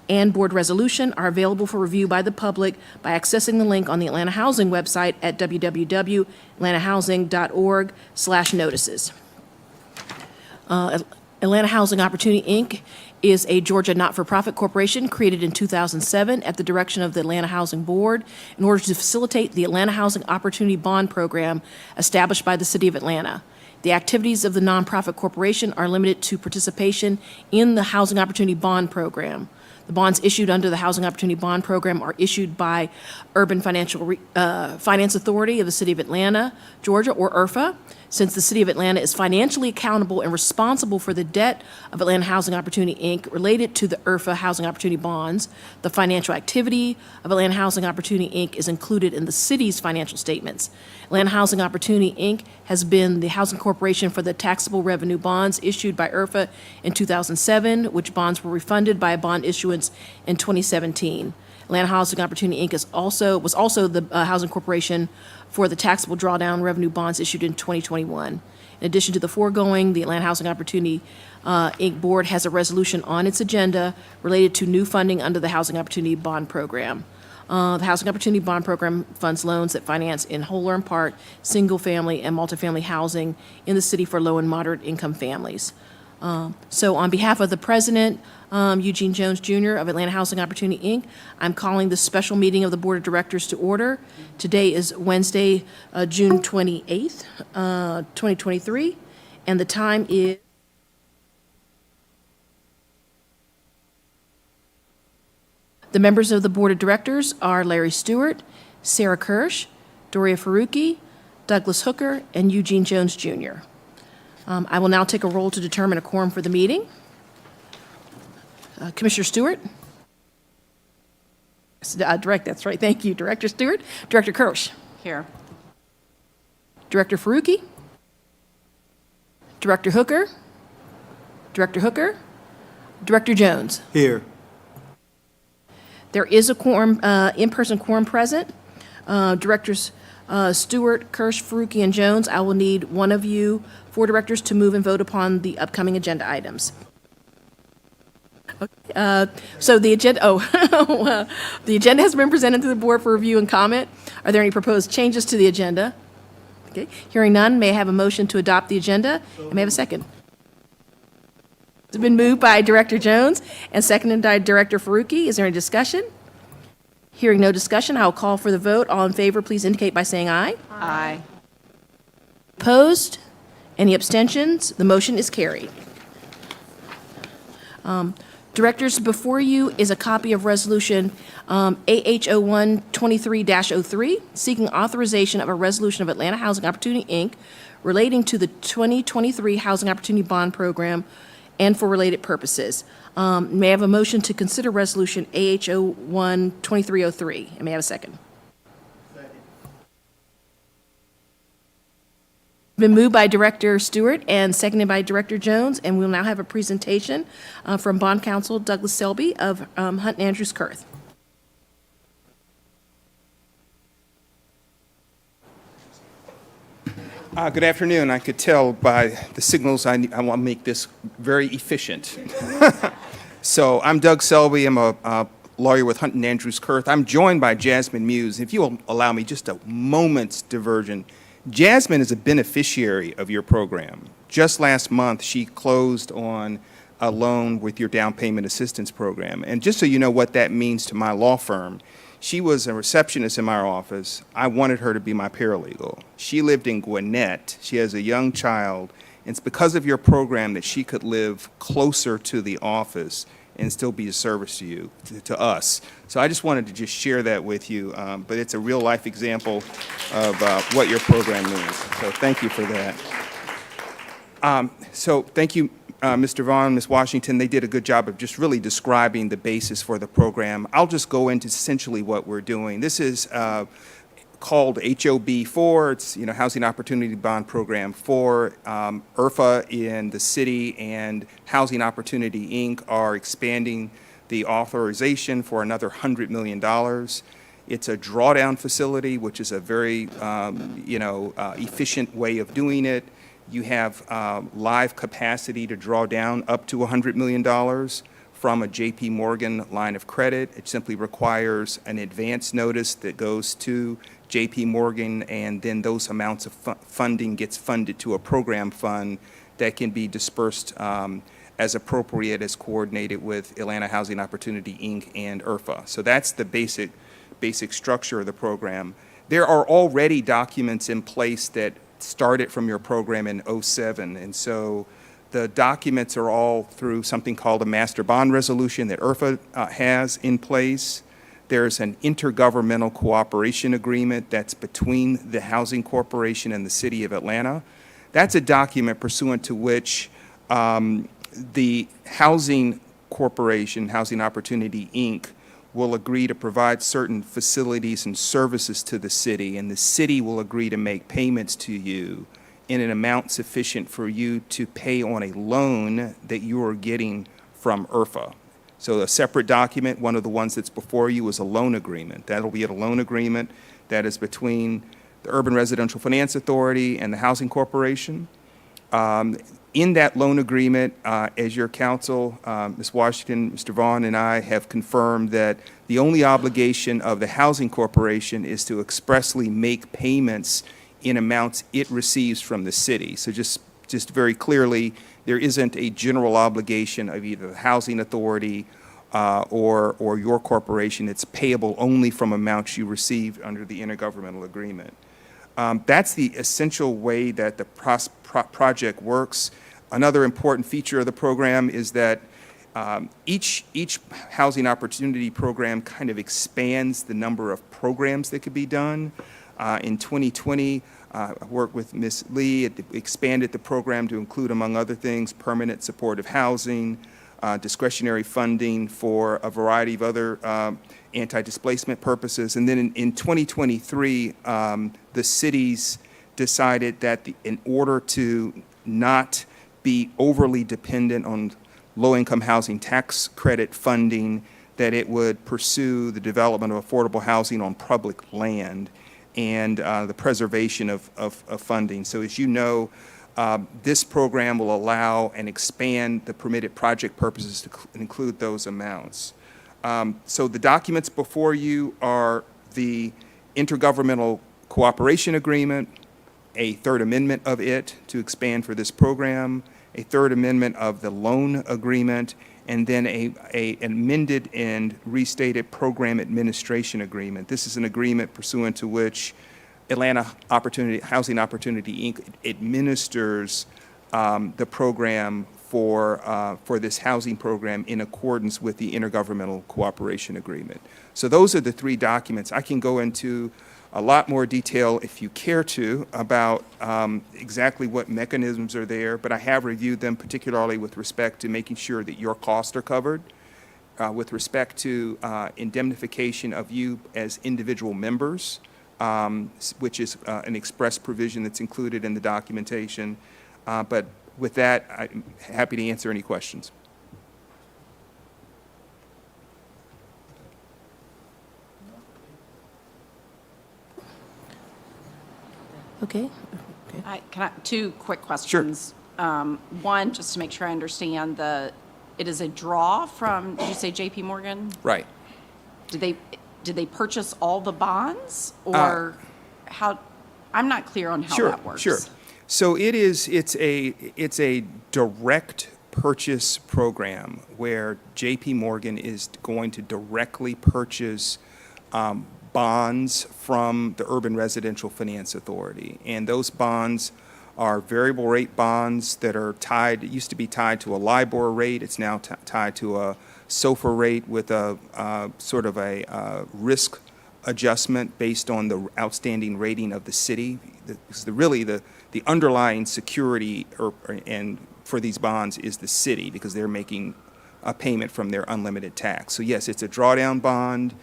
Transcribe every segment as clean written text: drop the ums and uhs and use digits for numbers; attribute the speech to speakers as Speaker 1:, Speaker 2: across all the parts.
Speaker 1: and board resolution are available for review by the public by accessing the link on the Atlanta Housing website at www.atlantahousing.org/notices. Atlanta Housing Opportunity, Inc. is a Georgia not-for-profit corporation created in 2007 at the direction of the Atlanta Housing Board in order to facilitate the Atlanta Housing Opportunity Bond Program established by the City of Atlanta. The activities of the nonprofit corporation are limited to participation in the Housing Opportunity Bond Program. The bonds issued under the Housing Opportunity Bond Program are issued by Urban Finance Authority of the City of Atlanta, Georgia, or URFA. Since the City of Atlanta is financially accountable and responsible for the debt of Atlanta Housing Opportunity, Inc. related to the URFA Housing Opportunity bonds, the financial activity of Atlanta Housing Opportunity, Inc. is included in the city's financial statements. Atlanta Housing Opportunity, Inc. has been the housing corporation for the taxable revenue bonds issued by URFA in 2007, which bonds were refunded by a bond issuance in 2017. Atlanta Housing Opportunity, Inc. was also the housing corporation for the taxable drawdown revenue bonds issued in 2021. In addition to the foregoing, the Atlanta Housing Opportunity, Inc. Board has a resolution on its agenda related to new funding under the Housing Opportunity Bond Program. The Housing Opportunity Bond Program funds loans that finance in whole or in part single-family and multifamily housing in the city for low and moderate income families. So on behalf of the President, Eugene Jones Jr. of Atlanta Housing Opportunity, Inc., I'm calling this special meeting of the Board of Directors to order. Today is Wednesday, June 28th, 2023, and the time is the members of the Board of Directors are Larry Stewart, Sarah Kirsch, Doria Faruqi, Douglas Hooker, and Eugene Jones Jr. I will now take a roll to determine a quorum for the meeting. Commissioner Stewart? That's right, thank you. Director Stewart? Director Kirsch?
Speaker 2: Here.
Speaker 1: Director Faruqi? Director Hooker? Director Hooker? Director Jones?
Speaker 3: Here.
Speaker 1: There is a quorum, in-person quorum present. Directors Stewart, Kirsch, Faruqi, and Jones, I will need one of you, 4 directors, to move and vote upon the upcoming agenda items. Okay, so the agenda, the agenda has been presented to the board for review and comment. Are there any proposed changes to the agenda? Okay, hearing none, may I have a motion to adopt the agenda? And may I have a second? It's been moved by Director Jones and seconded by Director Faruqi. Is there any discussion? Hearing no discussion, I'll call for the vote. All in favor, please indicate by saying aye.
Speaker 2: Aye.
Speaker 1: Opposed? Any abstentions? The motion is carried. Directors, before you is a copy of Resolution AH0123-03, seeking authorization of a resolution of Atlanta Housing Opportunity, Inc., relating to the 2023 Housing Opportunity Bond Program and for related purposes. May I have a motion to consider Resolution AH0123-03? And may I have a second? Been moved by Director Stewart and seconded by Director Jones, and we'll now have a presentation from Bond Counsel Douglas Selby of Hunt and Andrews Kurth.
Speaker 4: Good afternoon. I could tell by the signals I want to make this very efficient. So I'm Doug Selby. I'm a lawyer with Hunt and Andrews Kurth. I'm joined by Jasmine Muse. If you will allow me just a moment's diversion. Jasmine is a beneficiary of your program. Just last month, she closed on a loan with your down payment assistance program. And just so you know what that means to my law firm, she was a receptionist in my office. I wanted her to be my paralegal. She lived in Gwinnett. She has a young child. And it's because of your program that she could live closer to the office and still be a service to you, to us. So I just wanted to just share that with you. But it's a real life example of what your program means. So thank you for that. So thank you, Mr. Vaughn, Ms. Washington. They did a good job of just really describing the basis for the program. I'll just go into essentially what we're doing. This is called HOB4. It's, Housing Opportunity Bond Program 4. IRFA in the city and Housing Opportunity, Inc. are expanding the authorization for another $100 million. It's a drawdown facility, which is a very, efficient way of doing it. You have live capacity to draw down up to $100 million from a JP Morgan line of credit. It simply requires an advance notice that goes to JP Morgan, and then those amounts of funding gets funded to a program fund that can be dispersed as appropriate, as coordinated with Atlanta Housing Opportunity, Inc. and IRFA. So that's the basic structure of the program. There are already documents in place that started from your program in '07, and so the documents are all through something called a master bond resolution that IRFA has in place. There's an intergovernmental cooperation agreement that's between the Housing Corporation and the City of Atlanta. That's a document pursuant to which the Housing Corporation, Housing Opportunity, Inc., will agree to provide certain facilities and services to the city, and the city will agree to make payments to you in an amount sufficient for you to pay on a loan that you are getting from IRFA. So a separate document, one of the ones that's before you, is a loan agreement. That'll be a loan agreement that is between the Urban Residential Finance Authority and the Housing Corporation. In that loan agreement, as your counsel, Ms. Washington, Mr. Vaughn, and I have confirmed that the only obligation of the Housing Corporation is to expressly make payments in amounts it receives from the city. So just very clearly, there isn't a general obligation of either the Housing Authority or your corporation. It's payable only from amounts you received under the intergovernmental agreement. That's the essential way that the project works. Another important feature of the program is that each housing opportunity program kind of expands the number of programs that could be done. In 2020, I worked with Ms. Lee. It expanded the program to include, among other things, permanent supportive housing, discretionary funding for a variety of other anti-displacement purposes. And then in 2023, the cities decided that in order to not be overly dependent on low-income housing tax credit funding, that it would pursue the development of affordable housing on public land and the preservation of funding. So as you know, this program will allow and expand the permitted project purposes to include those amounts. So the documents before you are the Intergovernmental Cooperation Agreement, a third amendment of it to expand for this program, a third amendment of the loan agreement, and then an amended and restated program administration agreement. This is an agreement pursuant to which Atlanta Housing Opportunity, Inc. administers the program for this housing program in accordance with the Intergovernmental Cooperation Agreement. So those are the three documents. I can go into a lot more detail, if you care to, about exactly what mechanisms are there, but I have reviewed them particularly with respect to making sure that your costs are covered, with respect to indemnification of you as individual members, which is an express provision that's included in the documentation. But with that, I'm happy to answer any questions.
Speaker 1: Okay.
Speaker 2: Two quick questions. Sure. One, just to make sure I understand, it is a draw from, did you say JP Morgan?
Speaker 4: Right.
Speaker 2: Did they purchase all the bonds, or how? I'm not clear on how that works.
Speaker 4: Sure. So it's a direct purchase program where JP Morgan is going to directly purchase bonds from the Urban Residential Finance Authority. And those bonds are variable rate bonds that are tied, it used to be tied to a LIBOR rate, it's now tied to a SOFR rate with a sort of a risk adjustment based on the outstanding rating of the city. The underlying security and for these bonds is the city, because they're making a payment from their unlimited tax. So yes, it's a drawdown bond.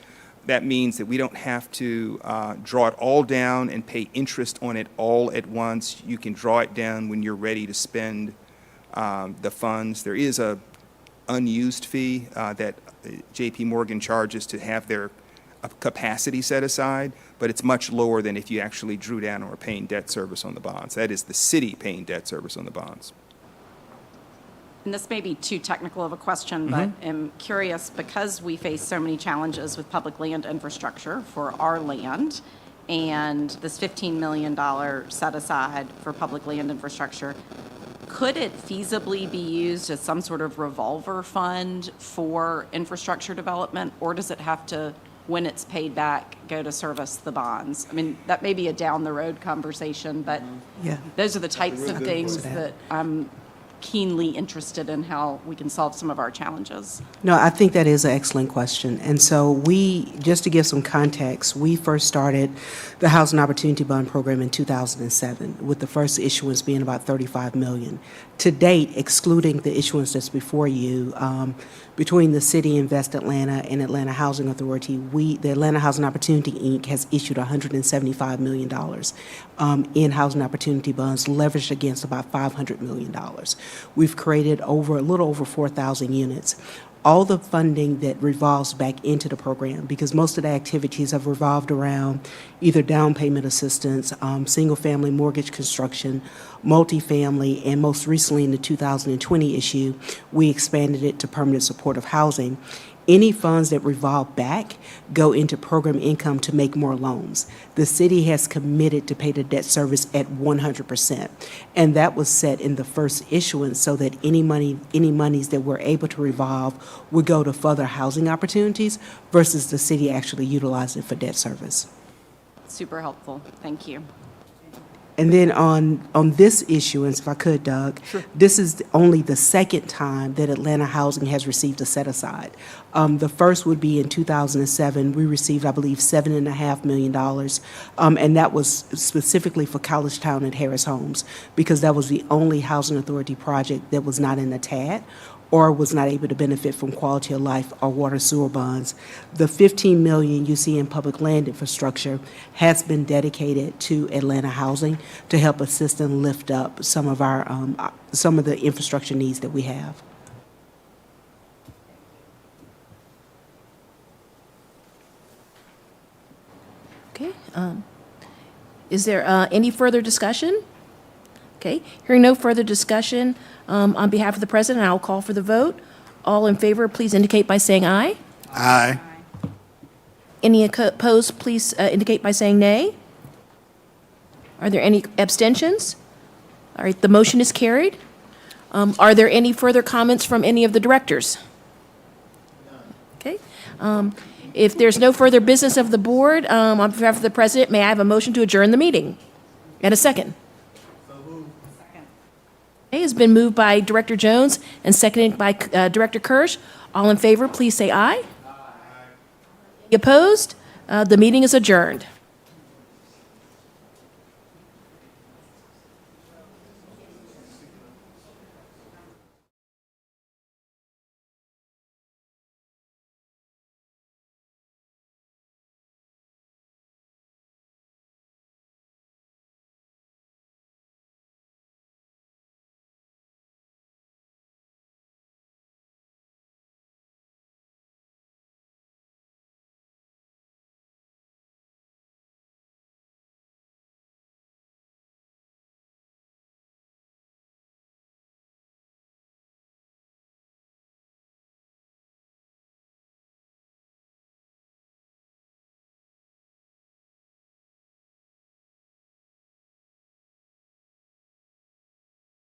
Speaker 4: That means that we don't have to draw it all down and pay interest on it all at once. You can draw it down when you're ready to spend the funds. There is a unused fee that JP Morgan charges to have their capacity set aside, but it's much lower than if you actually drew down or were paying debt service on the bonds. That is the city paying debt service on the bonds.
Speaker 2: And this may be too technical of a question, but I'm curious, because we face so many challenges with public land infrastructure for our land, and this $15 million set aside for public land infrastructure, could it feasibly be used as some sort of revolver fund for infrastructure development? Or does it have to, when it's paid back, go to service the bonds? I mean, that may be a down the road conversation, but
Speaker 3: Yeah.
Speaker 2: those are the types of things that I'm keenly interested in how we can solve some of our challenges.
Speaker 3: No, I think that is an excellent question. And so just to give some context, we first started the Housing Opportunity Bond Program in 2007, with the first issuance being about $35 million. To date, excluding the issuance that's before you, between the City Invest Atlanta and Atlanta Housing Authority, the Atlanta Housing Opportunity, Inc. has issued $175 million in housing opportunity bonds, leveraged against about $500 million. We've created a little over 4,000 units. All the funding that revolves back into the program, because most of the activities have revolved around either down payment assistance, single-family mortgage construction, multifamily, and most recently in the 2020 issue, we expanded it to permanent supportive housing. Any funds that revolve back go into program income to make more loans. The city has committed to pay the debt service at 100%. And that was set in the first issuance so that any monies that we're able to revolve would go to further housing opportunities versus the city actually utilizing it for debt service.
Speaker 2: Super helpful. Thank you.
Speaker 3: And then on this issuance, if I could, Doug, this is only the second time that Atlanta Housing has received a set-aside. The first would be in 2007. We received, I believe, $7.5 million, and that was specifically for College Town and Harris Homes, because that was the only housing authority project that was not in the TAD or was not able to benefit from quality of life or water sewer bonds. The $15 million you see in public land infrastructure has been dedicated to Atlanta Housing to help assist and lift up some of the infrastructure needs that we have.
Speaker 1: Okay. Is there any further discussion? Okay. Hearing no further discussion, on behalf of the president, I'll call for the vote. All in favor, please indicate by saying aye.
Speaker 5: Aye.
Speaker 1: Any opposed, please indicate by saying nay. Are there any abstentions? All right, the motion is carried. Are there any further comments from any of the directors? Okay. If there's no further business of the board, on behalf of the president, may I have a motion to adjourn the meeting? And a second. Okay, it's been moved by Director Jones and seconded by Director Kirsch. All in favor, please say aye. Aye. Opposed? The meeting is adjourned.